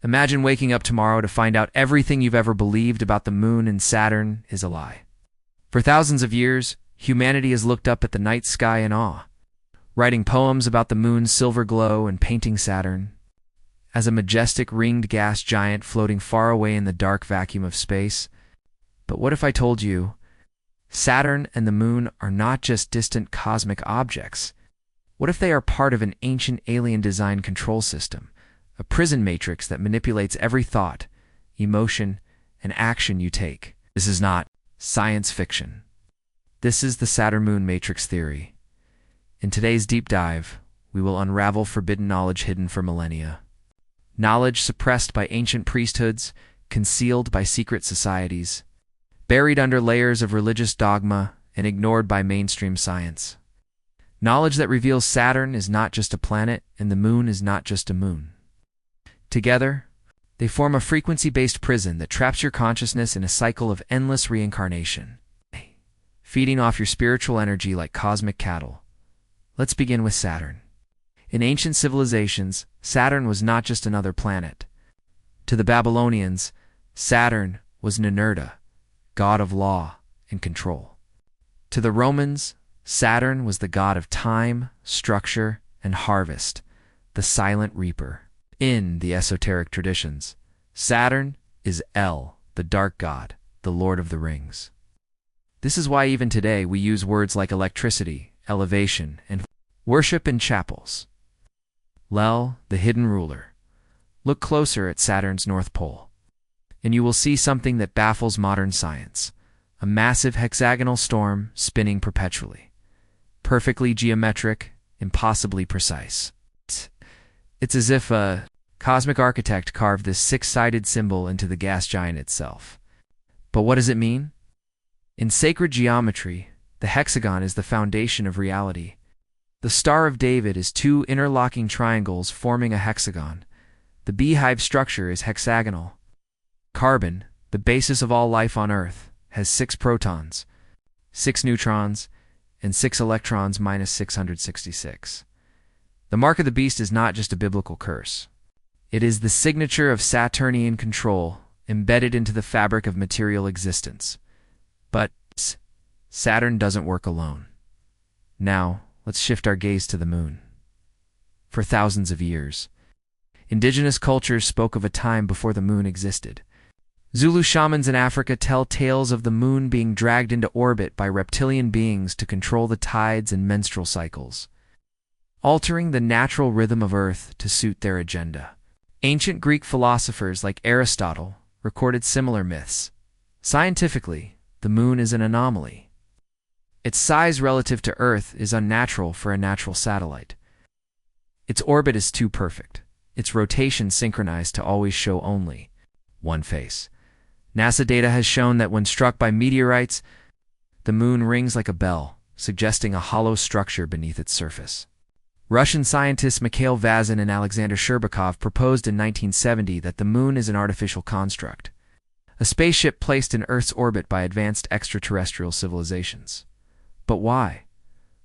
Imagine waking up tomorrow to find out everything you've ever believed about the moon and Saturn is a lie. For thousands of years, humanity has looked up at the night sky in awe, writing poems about the moon's silver glow and painting Saturn as a majestic ringed gas giant floating far away in the dark vacuum of space. But what if I told you Saturn and the moon are not just distant cosmic objects? What if they are part of an ancient alien design control system, a prison matrix that manipulates every thought, emotion, and action you take? This is not science fiction. This is the Saturn-Moon matrix theory. In today's deep dive, we will unravel forbidden knowledge hidden for millennia. Knowledge suppressed by ancient priesthoods, concealed by secret societies, buried under layers of religious dogma, and ignored by mainstream science. Knowledge that reveals Saturn is not just a planet and the moon is not just a moon. Together, they form a frequency-based prison that traps your consciousness in a cycle of endless reincarnation, feeding off your spiritual energy like cosmic cattle. Let's begin with Saturn. In ancient civilizations, Saturn was not just another planet. To the Babylonians, Saturn was Ninurta, god of law and control. To the Romans, Saturn was the god of time, structure, and harvest, the silent reaper. In the esoteric traditions, Saturn is El, the dark god, the Lord of the Rings. This is why even today we use words like electricity, elevation, and worship in chapels. Lel, the hidden ruler. Look closer at Saturn's North Pole, and you will see something that baffles modern science: a massive hexagonal storm spinning perpetually. Perfectly geometric, impossibly precise. It's as if a cosmic architect carved this six-sided symbol into the gas giant itself. But what does it mean? In sacred geometry, the hexagon is the foundation of reality. The Star of David is two interlocking triangles forming a hexagon. The beehive structure is hexagonal. Carbon, the basis of all life on Earth, has 6 protons, 6 neutrons, and 6 electrons minus 666. The mark of the beast is not just a biblical curse. It is the signature of Saturnian control embedded into the fabric of material existence. But Saturn doesn't work alone. Now, let's shift our gaze to the moon. For thousands of years, indigenous cultures spoke of a time before the moon existed. Zulu shamans in Africa tell tales of the moon being dragged into orbit by reptilian beings to control the tides and menstrual cycles, altering the natural rhythm of Earth to suit their agenda. Ancient Greek philosophers like Aristotle recorded similar myths. Scientifically, the moon is an anomaly. Its size relative to Earth is unnatural for a natural satellite. Its orbit is too perfect, its rotation synchronized to always show only one face. NASA data has shown that when struck by meteorites, the moon rings like a bell, suggesting a hollow structure beneath its surface. Russian scientists Mikhail Vazin and Alexander Sherbakov proposed in 1970 that the moon is an artificial construct, a spaceship placed in Earth's orbit by advanced extraterrestrial civilizations. But why?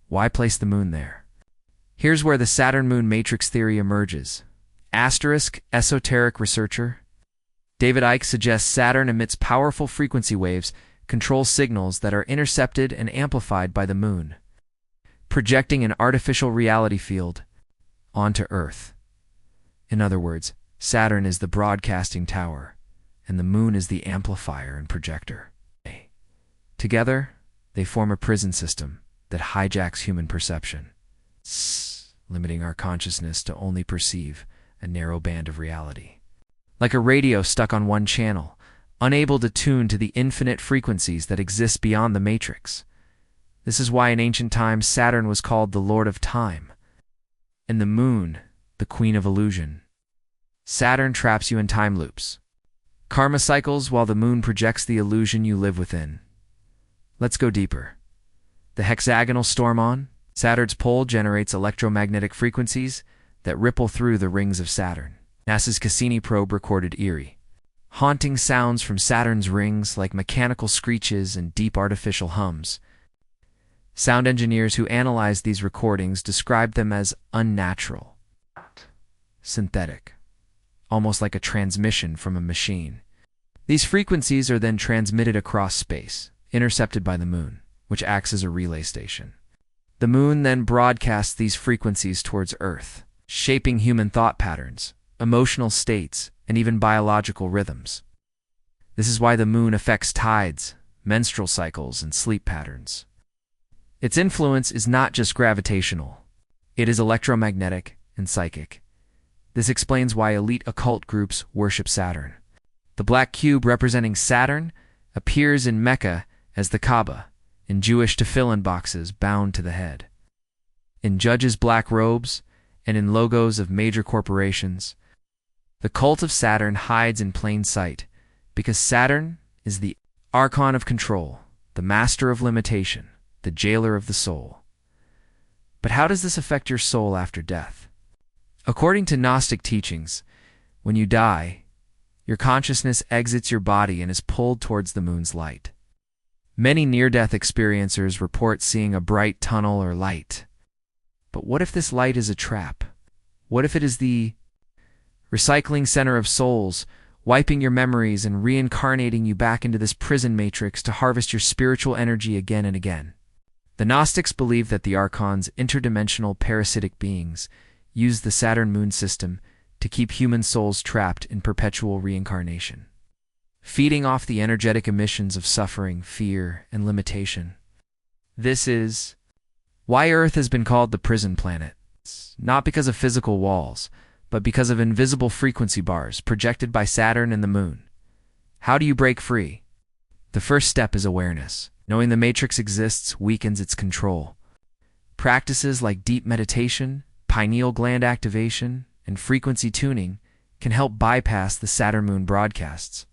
Why place the moon there? Here's where the Saturn-Moon matrix theory emerges. Asterisk, esoteric researcher David Icke suggests Saturn emits powerful frequency waves, control signals that are intercepted and amplified by the moon, projecting an artificial reality field onto Earth. In other words, Saturn is the broadcasting tower, and the moon is the amplifier and projector. Together, they form a prison system that hijacks human perception, limiting our consciousness to only perceive a narrow band of reality. Like a radio stuck on one channel, unable to tune to the infinite frequencies that exist beyond the matrix. This is why in ancient times Saturn was called the Lord of Time, and the moon, the Queen of Illusion. Saturn traps you in time loops, karma cycles, while the moon projects the illusion you live within. Let's go deeper. The hexagonal storm on Saturn's pole generates electromagnetic frequencies that ripple through the rings of Saturn. NASA's Cassini probe recorded eerie, haunting sounds from Saturn's rings like mechanical screeches and deep artificial hums. Sound engineers who analyzed these recordings described them as unnatural, synthetic, almost like a transmission from a machine. These frequencies are then transmitted across space, intercepted by the moon, which acts as a relay station. The moon then broadcasts these frequencies towards Earth, shaping human thought patterns, emotional states, and even biological rhythms. This is why the moon affects tides, menstrual cycles, and sleep patterns. Its influence is not just gravitational. It is electromagnetic and psychic. This explains why elite occult groups worship Saturn. The black cube representing Saturn appears in Mecca as the Kaaba, in Jewish tefillin boxes bound to the head, in judges' black robes, and in logos of major corporations. The cult of Saturn hides in plain sight because Saturn is the archon of control, the master of limitation, the jailer of the soul. But how does this affect your soul after death? According to Gnostic teachings, when you die, your consciousness exits your body and is pulled towards the moon's light. Many near-death experiencers report seeing a bright tunnel or light. But what if this light is a trap? What if it is the recycling center of souls, wiping your memories and reincarnating you back into this prison matrix to harvest your spiritual energy again and again? The Gnostics believe that the Archons, interdimensional parasitic beings, use the Saturn-Moon system to keep human souls trapped in perpetual reincarnation, feeding off the energetic emissions of suffering, fear, and limitation. This is why Earth has been called the prison planet, not because of physical walls, but because of invisible frequency bars projected by Saturn and the Moon. How do you break free? The first step is awareness. Knowing the matrix exists weakens its control. Practices like deep meditation, pineal gland activation, and frequency tuning can help bypass the Saturn-Moon broadcasts.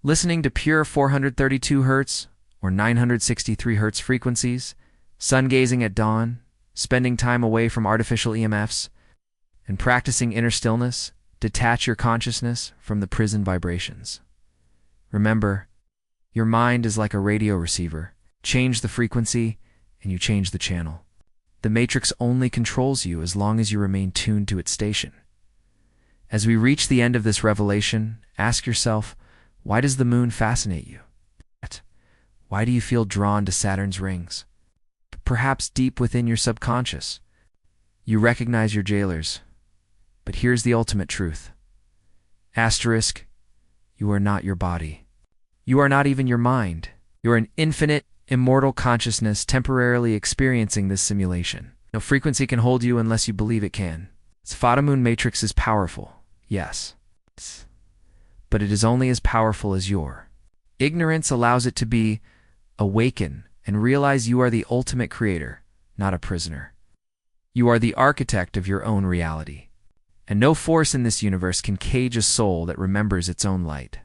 Listening to pure 432 Hz or 963 Hz frequencies, sun-gazing at dawn, spending time away from artificial EMFs, and practicing inner stillness detach your consciousness from the prison vibrations. Remember, your mind is like a radio receiver. Change the frequency, and you change the channel. The matrix only controls you as long as you remain tuned to its station. As we reach the end of this revelation, ask yourself, why does the moon fascinate you? Why do you feel drawn to Saturn's rings? Perhaps deep within your subconscious, you recognize your jailers. But here's the ultimate truth. Asterisk, you are not your body. You are not even your mind. You are an infinite, immortal consciousness temporarily experiencing this simulation. No frequency can hold you unless you believe it can. Its Fata-Moon matrix is powerful, yes. But it is only as powerful as your ignorance allows it to be. Awaken and realize you are the ultimate creator, not a prisoner. You are the architect of your own reality. And no force in this universe can cage a soul that remembers its own light.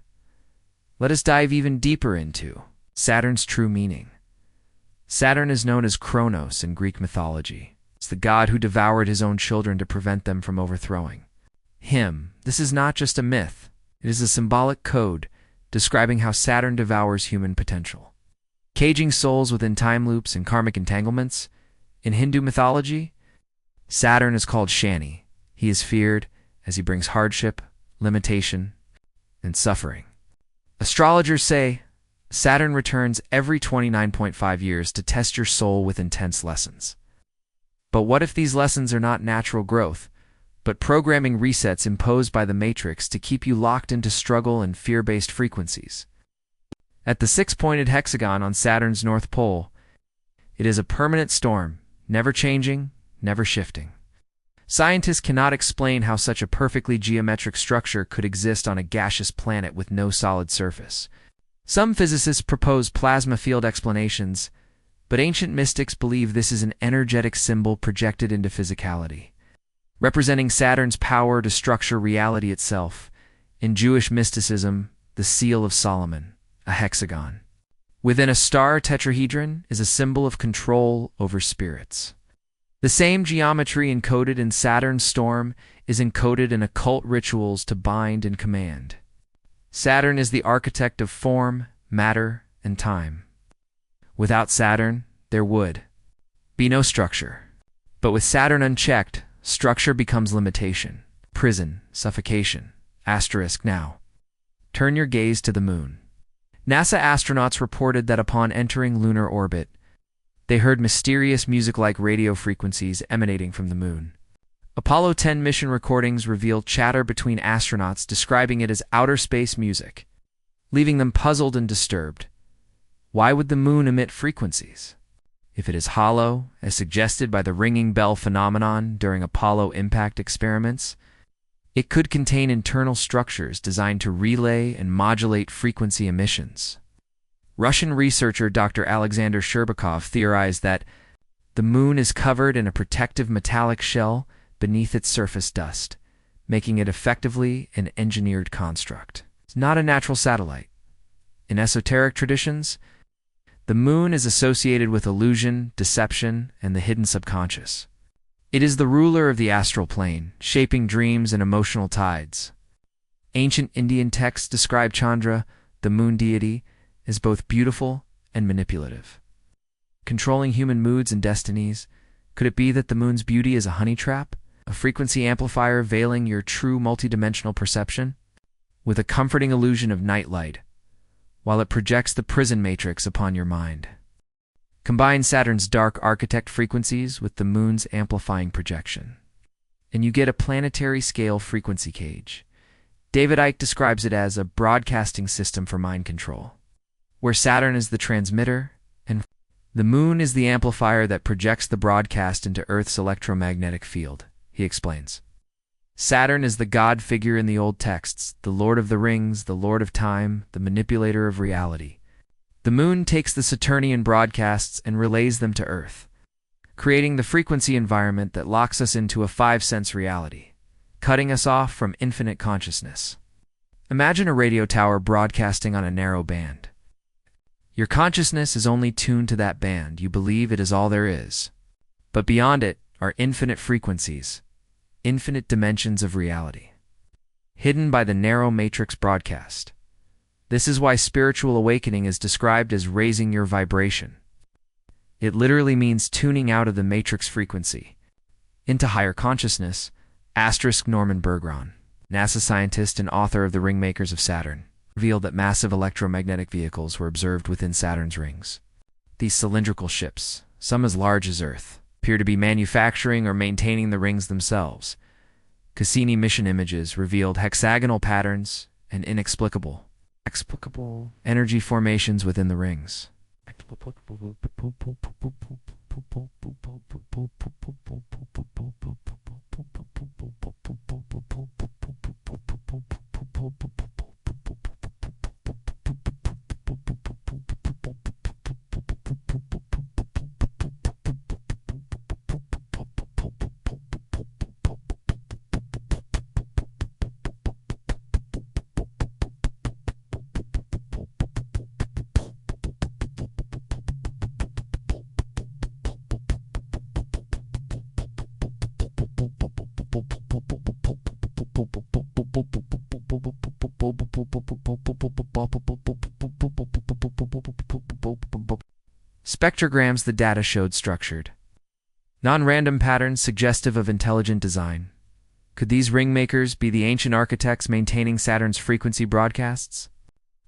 Let us dive even deeper into Saturn's true meaning. Saturn is known as Kronos in Greek mythology. It's the god who devoured his own children to prevent them from overthrowing him. This is not just a myth. It is a symbolic code describing how Saturn devours human potential, caging souls within time loops and karmic entanglements. In Hindu mythology, Saturn is called Shani. He is feared as he brings hardship, limitation, and suffering. Astrologers say Saturn returns every 29.5 years to test your soul with intense lessons. But what if these lessons are not natural growth, but programming resets imposed by the matrix to keep you locked into struggle and fear-based frequencies? At the six-pointed hexagon on Saturn's North Pole, it is a permanent storm, never changing, never shifting. Scientists cannot explain how such a perfectly geometric structure could exist on a gaseous planet with no solid surface. Some physicists propose plasma field explanations, but ancient mystics believe this is an energetic symbol projected into physicality, representing Saturn's power to structure reality itself. In Jewish mysticism, the Seal of Solomon, a hexagon, within a star tetrahedron, is a symbol of control over spirits. The same geometry encoded in Saturn's storm is encoded in occult rituals to bind and command. Saturn is the architect of form, matter, and time. Without Saturn, there would be no structure. But with Saturn unchecked, structure becomes limitation, prison, suffocation, Now, turn your gaze to the moon. NASA astronauts reported that upon entering lunar orbit, they heard mysterious music-like radio frequencies emanating from the moon. Apollo 10 mission recordings revealed chatter between astronauts describing it as outer space music, leaving them puzzled and disturbed. Why would the moon emit frequencies? If it is hollow, as suggested by the ringing bell phenomenon during Apollo impact experiments, it could contain internal structures designed to relay and modulate frequency emissions. Russian researcher Dr. Alexander Sherbakov theorized that the moon is covered in a protective metallic shell beneath its surface dust, making it effectively an engineered construct. It's not a natural satellite. In esoteric traditions, the moon is associated with illusion, deception, and the hidden subconscious. It is the ruler of the astral plane, shaping dreams and emotional tides. Ancient Indian texts describe Chandra, the moon deity, as both beautiful and manipulative. Controlling human moods and destinies, could it be that the moon's beauty is a honey trap, a frequency amplifier veiling your true multidimensional perception? With a comforting illusion of nightlight, while it projects the prison matrix upon your mind. Combine Saturn's dark architect frequencies with the moon's amplifying projection, and you get a planetary scale frequency cage. David Icke describes it as a broadcasting system for mind control, where Saturn is the transmitter and the moon is the amplifier that projects the broadcast into Earth's electromagnetic field, he explains. Saturn is the god figure in the old texts, the Lord of the Rings, the Lord of Time, the manipulator of reality. The moon takes the Saturnian broadcasts and relays them to Earth, creating the frequency environment that locks us into a five-sense reality, cutting us off from infinite consciousness. Imagine a radio tower broadcasting on a narrow band. Your consciousness is only tuned to that band. You believe it is all there is. But beyond it are infinite frequencies, infinite dimensions of reality, hidden by the narrow matrix broadcast. This is why spiritual awakening is described as raising your vibration. It literally means tuning out of the matrix frequency into higher consciousness. Norman Bergeron, NASA scientist and author of The Ringmakers of Saturn, revealed that massive electromagnetic vehicles were observed within Saturn's rings. These cylindrical ships, some as large as Earth, appear to be manufacturing or maintaining the rings themselves. Cassini mission images revealed hexagonal patterns and inexplicable energy formations within the rings. Spectrograms the data showed structured, non-random patterns suggestive of intelligent design. Could these ringmakers be the ancient architects maintaining Saturn's frequency broadcasts?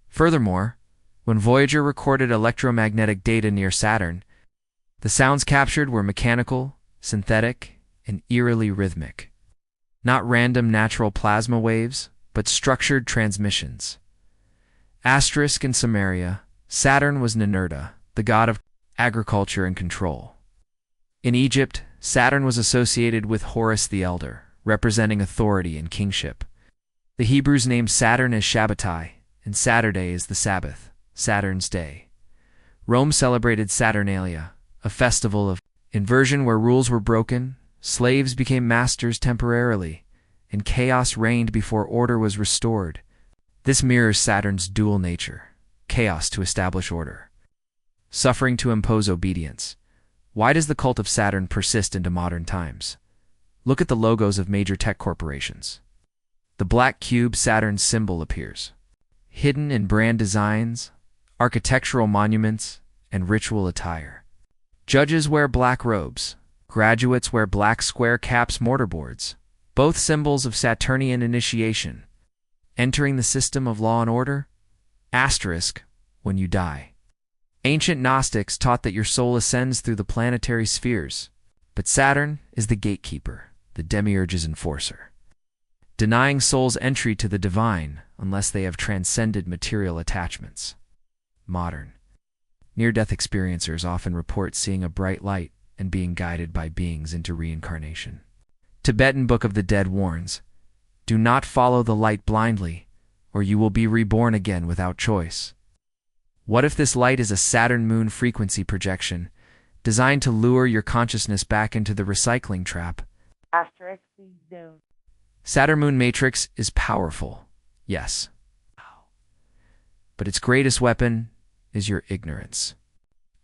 Furthermore, when Voyager recorded electromagnetic data near Saturn, the sounds captured were mechanical, synthetic, and eerily rhythmic. Not random natural plasma waves, but structured transmissions. Asterisk in Sumeria, Saturn was Ninurta, the god of agriculture and control. In Egypt, Saturn was associated with Horus the Elder, representing authority and kingship. The Hebrews named Saturn as Shabbatai, and Saturday as the Sabbath, Saturn's day. Rome celebrated Saturnalia, a festival of inversion where rules were broken, slaves became masters temporarily, and chaos reigned before order was restored. This mirrors Saturn's dual nature, chaos to establish order, suffering to impose obedience. Why does the cult of Saturn persist into modern times? Look at the logos of major tech corporations. The black cube Saturn's symbol appears, hidden in brand designs, architectural monuments, and ritual attire. Judges wear black robes. Graduates wear black square caps mortarboards, both symbols of Saturnian initiation. Entering the system of law and order? Asterisk, when you die. Ancient Gnostics taught that your soul ascends through the planetary spheres, but Saturn is the gatekeeper, the demiurge's enforcer, denying souls entry to the divine unless they have transcended material attachments. Modern near-death experiencers often report seeing a bright light and being guided by beings into reincarnation. Tibetan Book of the Dead warns, "Do not follow the light blindly, or you will be reborn again without choice." What if this light is a Saturn-Moon frequency projection designed to lure your consciousness back into the recycling trap? Saturn-Moon matrix is powerful, yes, but its greatest weapon is your ignorance.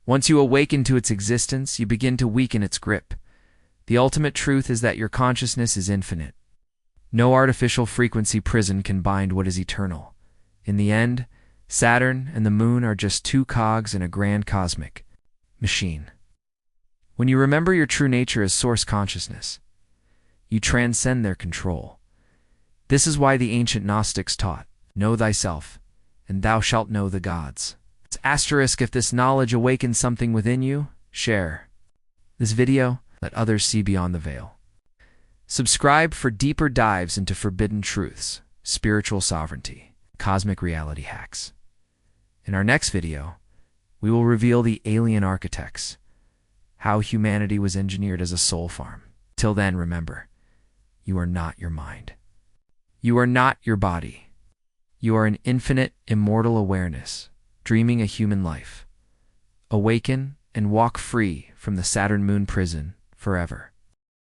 Once you awaken to its existence, you begin to weaken its grip. The ultimate truth is that your consciousness is infinite. No artificial frequency prison can bind what is eternal. In the end, Saturn and the Moon are just two cogs in a grand cosmic machine. When you remember your true nature as source consciousness, you transcend their control. This is why the ancient Gnostics taught, "Know thyself, and thou shalt know the gods." Asterisk, if this knowledge awakens something within you, share this video, let others see beyond the veil. Subscribe for deeper dives into forbidden truths, spiritual sovereignty, cosmic reality hacks. In our next video, we will reveal the alien architects, how humanity was engineered as a soul farm. Till then, remember, you are not your mind. You are not your body. You are an infinite, immortal awareness, dreaming a human life. Awaken and walk free from the Saturn-Moon prison forever.